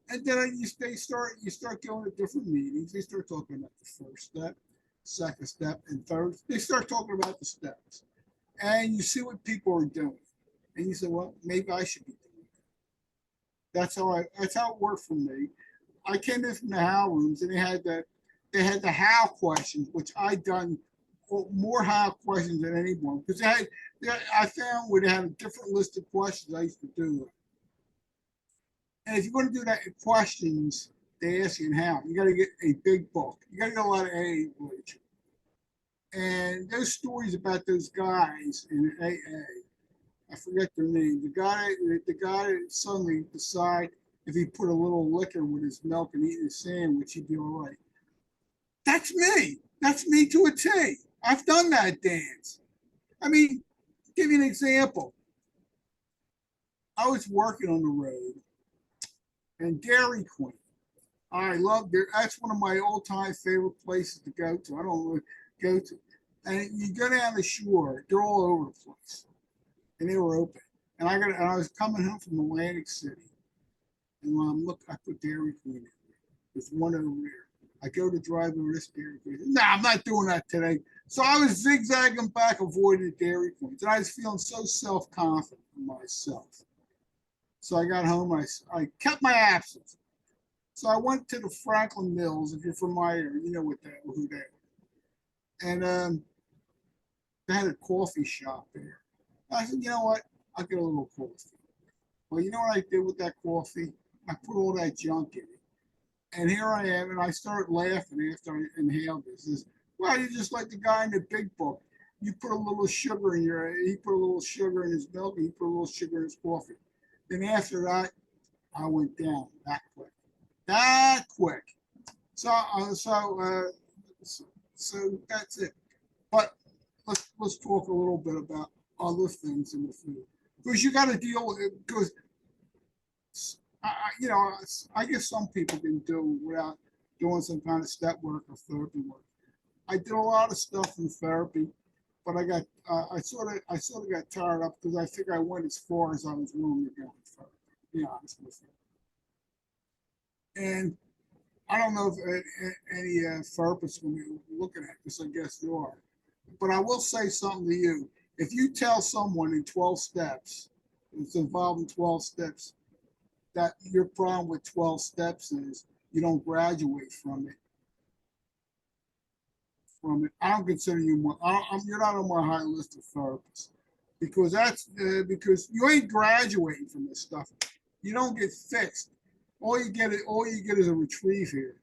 and then you start going to different meetings. They start talking about the first step, second step, and third. They start talking about the steps, and you see what people are doing, and you say, "Well, maybe I should be doing that." That's how it worked for me. I came in from the how rooms, and they had the how questions, which I done more how questions than anyone because I found where they had a different list of questions I used to do. And if you're going to do that in questions, they ask you in how. You got to get a big book. You got to get a lot of AA literature. And those stories about those guys in AA, I forget their name. The guy that suddenly decide if he put a little liquor with his milk and eat his sandwich, he'd be all right. That's me. That's me to a T. I've done that dance. I mean, give you an example. I was working on the road and Dairy Queen. I love there. That's one of my all-time favorite places to go to. I don't really go to. And you go down the shore, they're all over the place. And they were open. And I was coming home from Atlantic City. And when I put Dairy Queen in there. There's one over there. I go to drive over this Dairy Queen. Nah, I'm not doing that today. So I was zigzagging back, avoiding the Dairy Queens. And I was feeling so self-confident in myself. So I got home. I kept my absence. So I went to the Franklin Mills. If you're from my area, you know who they are. And they had a coffee shop there. I said, you know what? I'll get a little coffee. Well, you know what I did with that coffee? I put all that junk in it. And here I am, and I started laughing after I inhaled this. Well, you're just like the guy in the big book. You put a little sugar he put a little sugar in his milk, and he put a little sugar in his coffee. Then after that, I went down that quick. That quick. So that's it. But let's talk a little bit about other things in the food because you got to deal with it because I guess some people can do without doing some kind of step work or therapy work. I did a lot of stuff in therapy, but I sort of got tired up because I think I went as far as I was willing to go in therapy. To be honest with you. And I don't know if any therapists will be looking at this. I guess you are. But I will say something to you. If you tell someone in 12 steps, it's involved in 12 steps, that your problem with 12 steps is you don't graduate from it. I don't consider you you're not on my high list of therapists because you ain't graduating from this stuff. You don't get fixed. All you get is a retrieve here.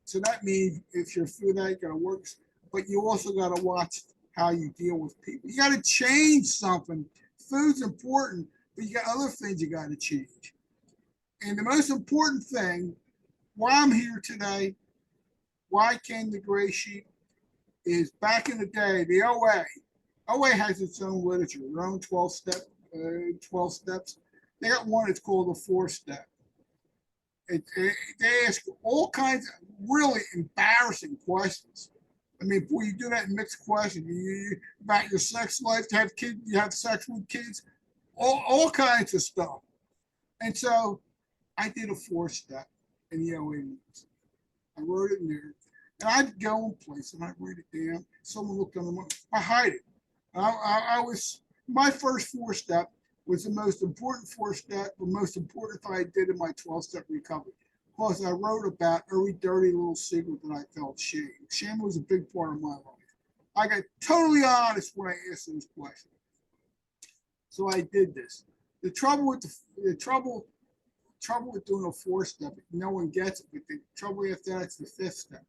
So that means if you're through that, you gotta work, but you also gotta watch how you deal with people. You gotta change something. Food's important, but you got other things you gotta change. And the most important thing, why I'm here today, why I came to Gray Sheep, is back in the day, the OA has its own literature, their own 12 steps. They got one that's called the 4-step. They ask all kinds of really embarrassing questions. I mean, before you do that mixed question, about your sex life, to have kids, you have sex with kids, all kinds of stuff. And so I did a 4-step in the OA meetings. I wrote it in there. And I'd go in place and I'd write it down. Someone looked on the, I hide it. I was, my first 4-step was the most important 4-step, the most important thing I did in my 12-step recovery. Because I wrote about every dirty little secret that I felt shame. Shame was a big part of my life. I got totally honest when I asked those questions. So I did this. The trouble with doing a 4-step, no one gets it. But the trouble after that's the 5th step.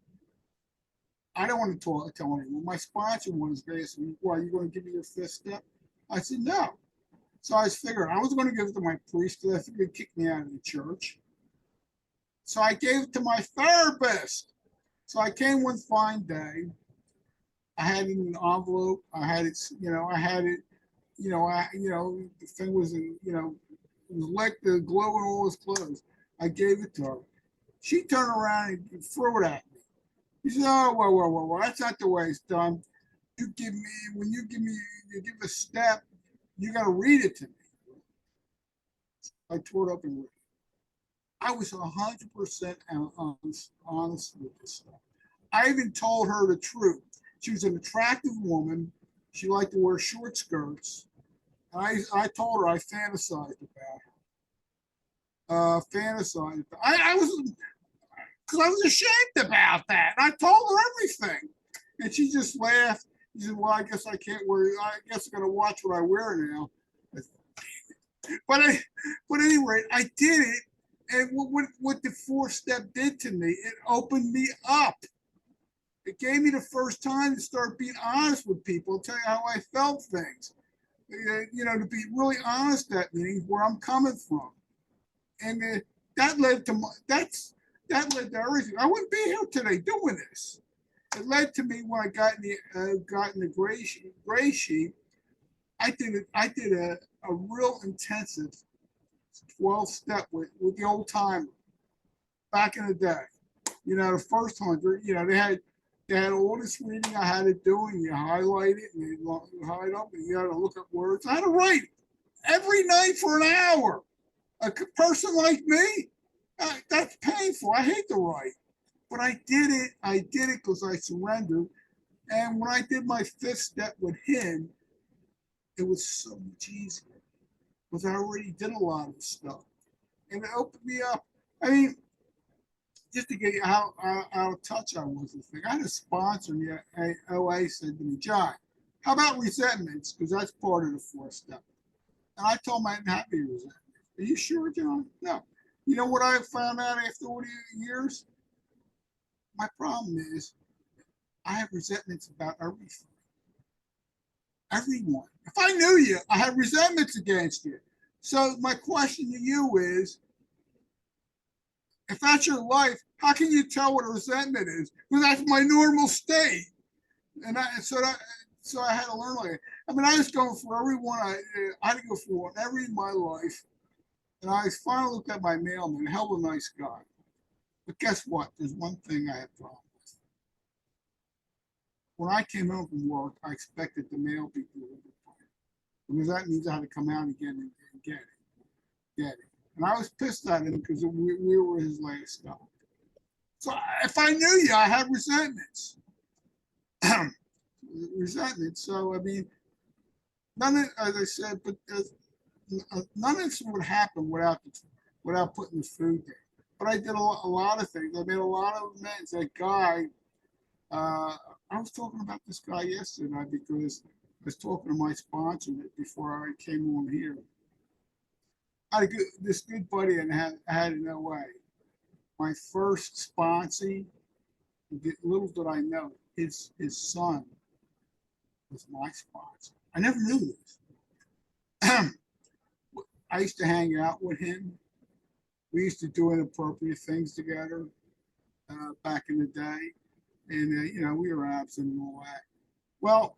I don't want to tell anyone. My sponsor was asking me, well, are you going to give me your 5th step? I said, no. So I was figuring I was going to give it to my priest because I figured he'd kick me out of the church. So I gave it to my therapist. So I came one fine day. I had it in an envelope. I had it, the thing was, it was like the glow in all his clothes. I gave it to her. She turned around and threw it at me. He said, oh, well, that's not the way it's done. When you give a step, you got to read it to me. I tore it up and read it. I was 100% honest with this stuff. I even told her the truth. She was an attractive woman. She liked to wear short skirts. I told her I fantasized about her. I was, because I was ashamed about that. And I told her everything. And she just laughed. She said, well, I guess I can't wear, I guess I'm going to watch what I wear now. But at any rate, I did it. And what the 4-step did to me, it opened me up. It gave me the first time to start being honest with people, tell you how I felt things. To be really honest at meetings where I'm coming from. And that led to that led to everything. I wouldn't be here today doing this. It led to me when I got in the Gray Sheep. I did a real intensive 12-step with the old timer back in the day. The first 100. They had all this reading I had to do, and you highlight it, and you hide up, and you had to look up words. I had to write every night for an hour. A person like me, that's painful. I hate to write, but I did it. I did it because I surrendered. And when I did my 5th step with him, it was so much easier because I already did a lot of stuff, and it opened me up. I mean, just to get you how out of touch I was with thing. I had a sponsor in the OA said to me, John, how about resentments? Because that's part of the 4th step. And I told him I didn't have any resentments. Are you sure, John? No. You know what I found out after all these years? My problem is I have resentments about everything. Everyone. If I knew you, I have resentments against you. So my question to you is, if that's your life, how can you tell what a resentment is? Because that's my normal state. And so I had to learn like it. I mean, I was going for everyone. I had to go for one every in my life. And I finally looked at my mailman, hell of a nice guy. But guess what? There's one thing I had a problem with. When I came home from work, I expected the mail to be delivered, because that means I had to come out again and get it. And I was pissed at him because we were his last stop. So if I knew you, I had resentments. So I mean, none of, as I said, but none of this would happen without putting the food there. But I did a lot of things. I made a lot of amends. That guy, I was talking about this guy yesterday because I was talking to my sponsor before I came on here. I had this good buddy and I had in OA. My first sponsee, little did I know, his son was my sponsor. I never knew this. I used to hang out with him We used to do inappropriate things together back in the day, and we were absent and all that. Well,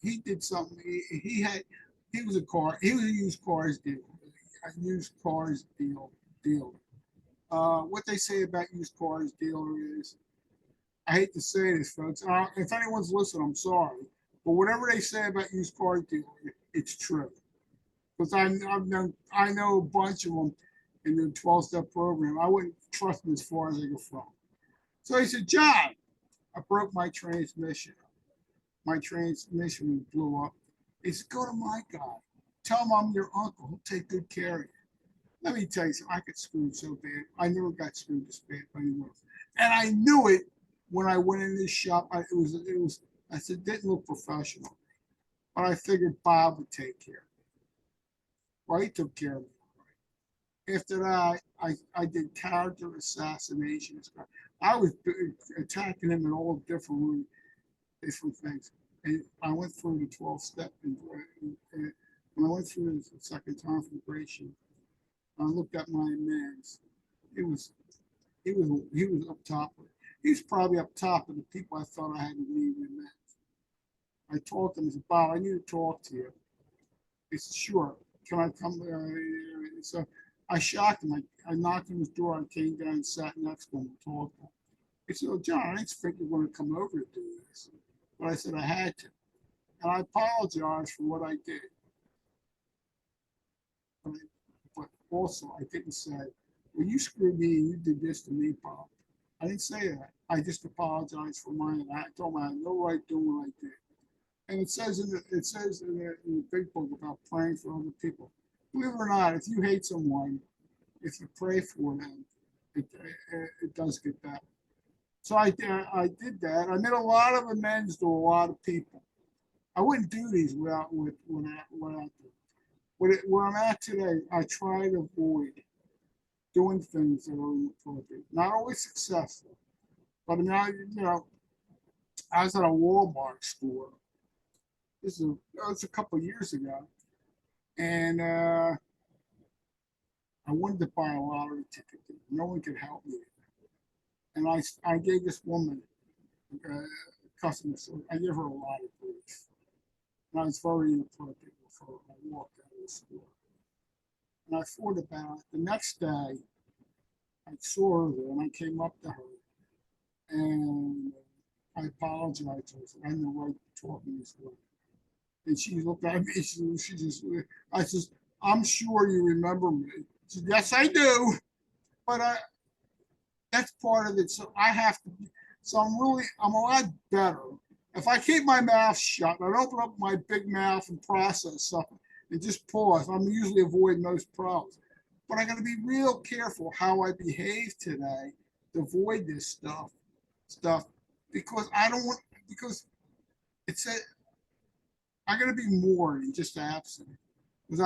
he did something. He was a used cars dealer, a used cars dealer. What they say about used cars dealer is, I hate to say this, folks. If anyone's listening, I'm sorry, but whatever they say about used car dealer, it's true. Because I know a bunch of them in the 12-step program. I wouldn't trust them as far as I go from. So he said, John, I broke my transmission. My transmission blew up. He said, go to my guy. Tell him I'm your uncle. He'll take good care of you. Let me tell you something. I got screwed so bad. I never got screwed this bad by anyone else. And I knew it when I went in this shop. I said, it didn't look professional. But I figured Bob would take care of me. Well, he took care of me. After that, I did character assassination. I was attacking him in all different things. And I went through the 12 step. And when I went through the second time for graduation, I looked at my amends. It was he was up top. He's probably up top of the people I thought I had to leave in amends. I talked to him. He said, Bob, I need to talk to you. He said, sure. Can I come? So I shocked him. I knocked on his door. I came down and sat next to him and talked to him. He said, oh, John, I didn't think you were going to come over to do this. But I said I had to. And I apologized for what I did. But also, I didn't say, well, you screwed me and you did this to me, Bob. I didn't say that. I just apologized for mine. I told him I had no right doing what I did. And it says in the big book about praying for other people. Believe it or not, if you hate someone, if you pray for them, it does get better. So I did that. I made a lot of amends to a lot of people. I wouldn't do these without where I'm at today. I try to avoid doing things that are inappropriate. Not always successful, but now I was at a Walmart store. It's a couple of years ago, and I wanted to buy a lottery ticket. No one could help me, and I gave this woman customer service. I gave her a lot of grief, and I was very inappropriate with her. I walked out of the store, and I thought about it. The next day, I saw her there, and I came up to her, and I apologized to her. I said, I had no right to talk in this way. And she looked at me. She just, I said, I'm sure you remember me. She said, yes, I do. But that's part of it. So I have to, I'm a lot better. If I keep my mouth shut, I don't open up my big mouth and process something and just pause, I'm usually avoiding most problems. But I got to be real careful how I behave today to avoid this stuff, because I don't want, because it's I got to be more than just absent. Because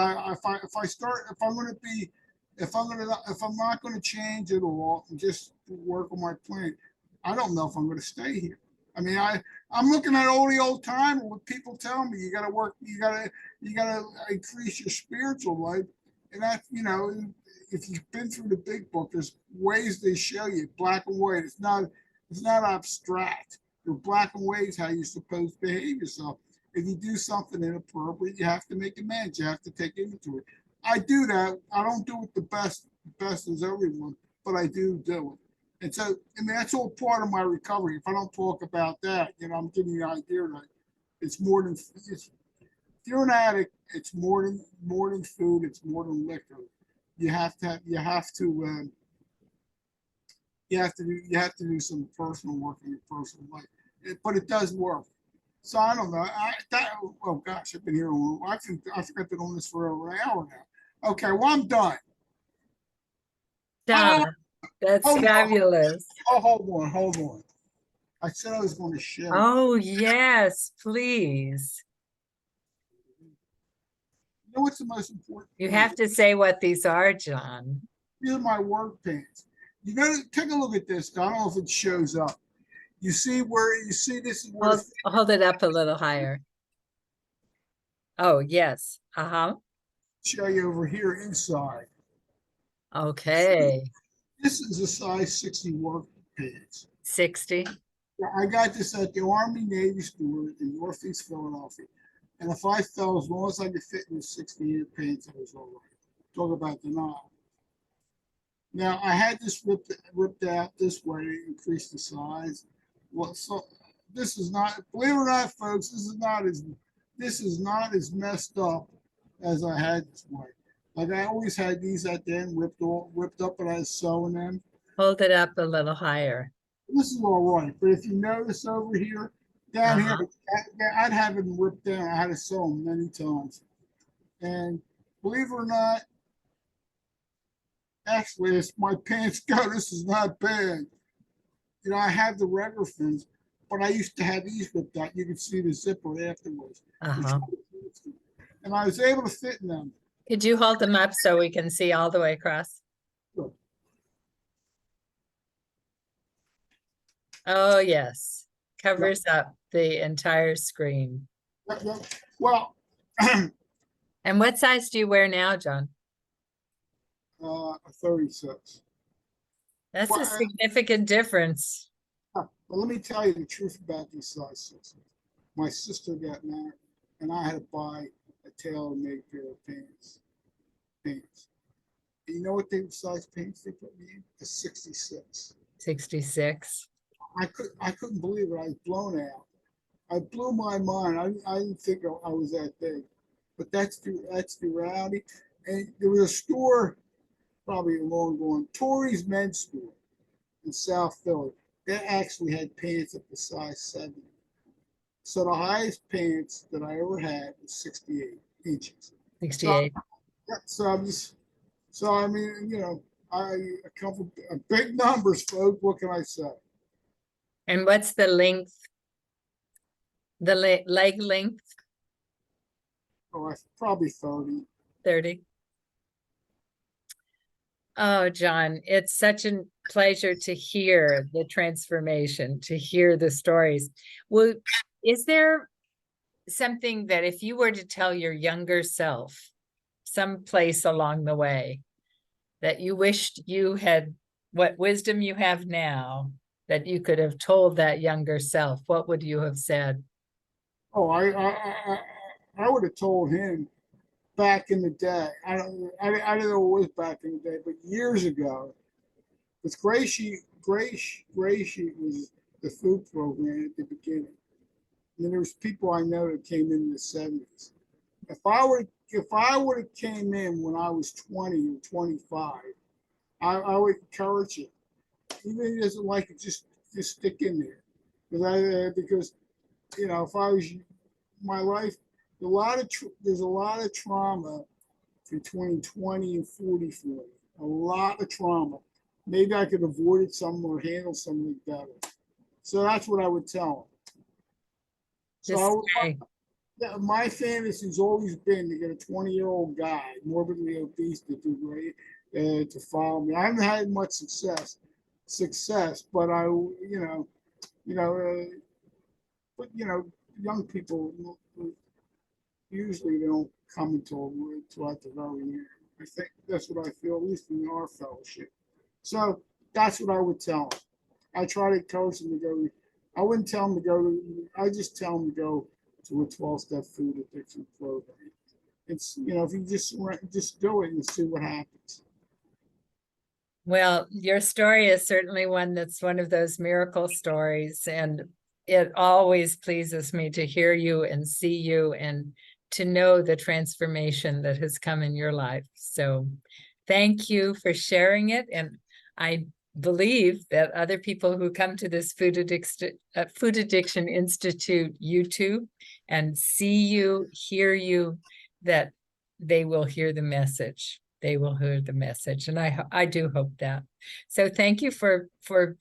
if I'm not going to change at all and just work on my plan, I don't know if I'm going to stay here. I mean, I'm looking at all the old time. What people tell me, you got to work, you got to increase your spiritual life, and that if you've been through the big book, there's ways they show you black and white. It's not abstract. The black and white is how you're supposed to behave yourself. If you do something inappropriate, you have to make amends. You have to take inventory. I do that. I don't do it the best as everyone, but I do it. And so, I mean, that's all part of my recovery. If I don't talk about that, I'm giving you the idea that it's more than if you're an addict, it's more than food. It's more than liquor. You have to do some personal work in your personal life. But it does work. So I don't know. Oh gosh, I've been here a long. I think I've been on this for over an hour now. Okay, well I'm done. John, that's fabulous. Hold on. I said I was going to share. Oh yes, please. You know what's the most important? You have to say what these are, John. These are my work pants. You got to take a look at this. I don't know if it shows up. You see this is where hold it up a little higher. Oh yes. Uh-huh. show you over here inside. Okay. This is a size 60 work pants. 60. I got this at the Army Navy store in Northeast Philadelphia. And if I fell, as long as I could fit in the 60 pants, I was all right. Talk about the knob. Now I had this ripped out this way to increase the size. Well, so this is not, believe it or not, folks, this is not as messed up as I had this way. Like I always had these at the end ripped up, and I was sewing them. Hold it up a little higher. This is all right, but if you notice over here, down here, I'd have them ripped down. I had to sew them many times, and believe it or not, actually, as my pants go, this is not bad. You know, I have the regular fins, but I used to have these ripped out. You can see the zipper afterwards. Uh-huh. And I was able to fit in them. Could you hold them up so we can see all the way across? Sure. Oh, yes. Covers up the entire screen. Well, And what size do you wear now, John? 36. That's Well, a significant difference. but let me tell you the truth about these size 6s. My sister got married, and I had to buy a tailor-made pair of pants. And you know what size pants they put me in? A 66. 66. I couldn't believe it. I was blown out. I blew my mind. I didn't think I was that big, but that's the reality. And there was a store, probably long gone, Tory's men's store in South Philly. They actually had pants up to size 70. So the highest pants that I ever had was 68 inches. 68. So I mean, you know, I come from big numbers, folks. What can I say? And what's the length? The leg length? Oh, probably 30. 30. Oh, John, it's such a pleasure to hear the transformation, to hear the stories. Well, is there something that if you were to tell your younger self someplace along the way that you wished you had, what wisdom you have now, that you could have told that younger self, what would you have said? Oh, I would have told him back in the day. I don't know what was back in the day, but years ago, with Gray Sheet was the food program at the beginning. And then there was people I know that came in the 70s. If I would have came in when I was 20 or 25, I would encourage it. Even if he doesn't like it, just stick in there. Because you know, if I was my life, there's a lot of trauma between 20 and 40 for me. A lot of trauma. Maybe I could avoid it some or handle something better. So that's what I would tell him. So my fantasy's always been to get a 20-year-old guy, morbidly obese, to do great, to follow me. I haven't had much success, but but young people usually they don't come until at the very end. I think that's what I feel, at least in our fellowship. So that's what I would tell them. I try to encourage them to go. I wouldn't tell them to go. I just tell them to go to a 12-step food addiction program. It's if you just do it and see what happens. Well, your story is certainly one that's one of those miracle stories, and it always pleases me to hear you and see you and to know the transformation that has come in your life. So thank you for sharing it. And I believe that other people who come to this Food Addiction Institute YouTube and see you, hear you, that they will hear the message. They will hear the message. And I do hope that. So thank you for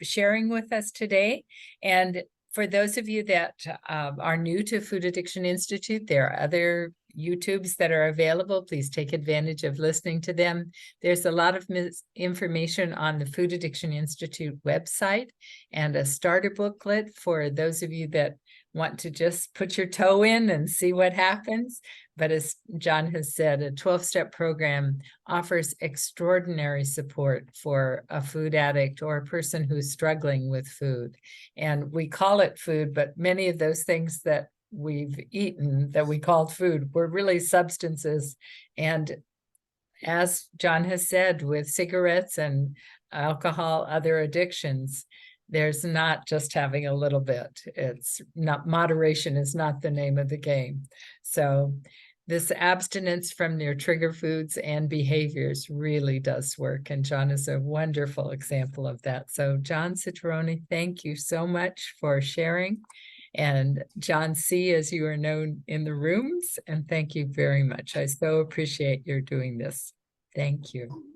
sharing with us today. And for those of you that are new to Food Addiction Institute, there are other YouTubes that are available. Please take advantage of listening to them. There's a lot of information on the Food Addiction Institute website and a starter booklet for those of you that want to just put your toe in and see what happens. But as John has said, a 12-step program offers extraordinary support for a food addict or a person who's struggling with food. And we call it food, but many of those things that we've eaten that we called food were really substances. And as John has said, with cigarettes and alcohol, other addictions, there's not just having a little bit. It's not, moderation is not the name of the game. So this abstinence from their trigger foods and behaviors really does work. And John is a wonderful example of that. So John Citeroni, thank you so much for sharing. And John C., as you are known in the rooms, and thank you very much. I so appreciate your doing this. Thank you.